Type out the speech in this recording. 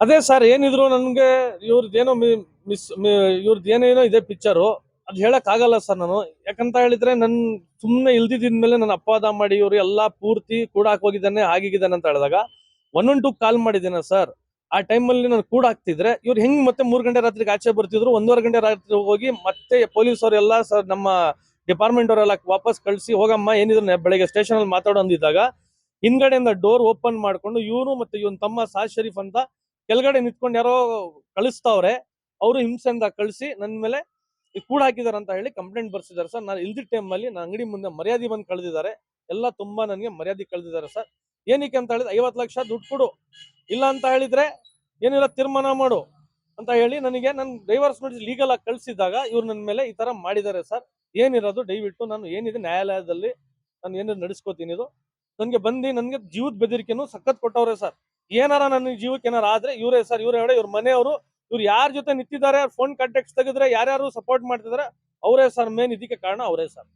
ಅದೇ ಸರ್ ಏನಿದ್ರು ನನ್ಗೆ ಇವ್ರದ್ದೇನೋ ಇವ್ರದ್ದೇನೇನೋ ಇದೆ ಪಿಕ್ಚರು. ಅದ್ ಹೇಳಕ್ ಆಗಲ್ಲ ಸರ್ ನಾನು. ಯಾಕಂತ ಹೇಳಿದ್ರೆ ನನ್ ಸುಮ್ನೆ ಇಲ್ದಿದ್ಮೇಲೆ ನನ್ನ ಅಪವಾದ ಮಾಡಿ ಇವ್ರು ಎಲ್ಲಾ ಪೂರ್ತಿ ಕೂಡಾಕ್ ಹೋಗಿದ್ದಾನೆ ಆಗಿದ್ದಾನೆ ಅಂತ ಹೇಳಿದಾಗ 112 ಕಾಲ್ ಮಾಡಿದ್ದೇನೆ ಸರ್. ಆ ಟೈಮಲ್ಲಿ ನಾನು ಕೂಡ ಹಾಕ್ತಿದ್ರೆ ಇವ್ರು ಹೆಂಗ್ ಮತ್ತೆ 3 ಗಂಟೆ ರಾತ್ರಿಗೆ ಆಚೆ ಬರ್ತಿದ್ರು, 1:30 ಗಂಟೆ ರಾತ್ರಿ ಹೋಗಿ ಮತ್ತೆ ಪೊಲೀಸ್ ಅವರೆಲ್ಲ ಸರ್ ನಮ್ಮ ಡಿಪಾರ್ಟ್ಮೆಂಟ್ ಅವರೆಲ್ಲ ವಾಪಸ್ ಕಳ್ಸಿ ಹೋಗಮ್ಮ ಏನಿದ್ರು ಬೆಳಗ್ಗೆ ಸ್ಟೇಷನ್ ಅಲ್ಲಿ ಮಾತಾಡೋ ಅಂದಿದ್ದಾಗ ಹಿಂದ್ಗಡೆಯಿಂದ ಡೋರ್ ಓಪನ್ ಮಾಡ್ಕೊಂಡು ಇವನು ಮತ್ತೆ ಇವನ್ ತಮ್ಮ ಸಾದ್ ಶರೀಫ್ ಅಂತ ಕೆಳಗಡೆ ನಿಂತ್ಕೊಂಡು ಯಾರೋ ಕಳಿಸ್ತಾವ್ರೆ. ಅವರು ಹಿಂಸೆಯಿಂದ ಕಳಿಸಿ ನನ್ ಮೇಲೆ ಕೂಡ ಹಾಕಿದಾರೆ ಅಂತ ಹೇಳಿ ಕಂಪ್ಲೇಂಟ್ ಬರ್ಸಿದ್ದಾರೆ ಸರ್. ನಾನು ಇಲ್ದಿದ್ದ ಟೈಮಲ್ಲಿ ನನ್ನ ಅಂಗಡಿ ಮುಂದೆ ಮರ್ಯಾದೆ ಬಂದು ಕಳೆದಿದ್ದಾರೆ. ಎಲ್ಲ ತುಂಬಾ ನನಗೆ ಮರ್ಯಾದೆ ಕಳೆದಿದ್ದಾರೆ ಸರ್. ಏನಕ್ಕೆ ಅಂತ ಹೇಳಿದ್ರೆ 50 ಲಕ್ಷ ದುಡ್ಡು ಕೊಡು, ಇಲ್ಲ ಅಂತ ಹೇಳಿದ್ರೆ ಏನಿಲ್ಲ ತೀರ್ಮಾನ ಮಾಡು ಅಂತ ಹೇಳಿ ನನಗೆ ನನ್ನ ಡೈವರ್ಸ್ ನೋಟಿಸ್ ಲೀಗಲ್ ಆಗಿ ಕಳಿಸಿದಾಗ ಇವ್ರು ನನ್ನ ಮೇಲೆ ಈ ತರ ಮಾಡಿದ್ದಾರೆ ಸರ್. ಏನಿರೋದು ದಯವಿಟ್ಟು ನಾನು ಏನಿದೆ ನ್ಯಾಯಾಲಯದಲ್ಲಿ ನಾನು ಏನಿದೆ ನಡೆಸ್ಕೋತೀನಿ. ಇದು ನನ್ಗೆ ಬಂದು ನನ್ಗೆ ಜೀವದ ಬೆದರಿಕೆನು ಸಖತ್ ಕೊಟ್ಟವ್ರೆ ಸರ್. ಏನಾರ ನನ್ನ ಜೀವಕ್ಕೆ ಏನಾರ ಆದ್ರೆ ಇವರೇ ಸರ್, ಇವರೇ ಹೇಳಿ ಇವ್ರ ಮನೆಯವರು, ಇವ್ರು ಯಾರ ಜೊತೆ ನಿಂತಿದ್ದಾರೆ ಫೋನ್ ಕಾಂಟ್ಯಾಕ್ಟ್ಸ್ ತೆಗೆದ್ರೆ ಯಾರ್ಯಾರು ಸಪೋರ್ಟ್ ಮಾಡ್ತಿದಾರೆ ಅವರೇ ಸರ್. ಮೇನ್ ಇದಕ್ಕೆ ಕಾರಣ ಅವರೇ ಸರ್.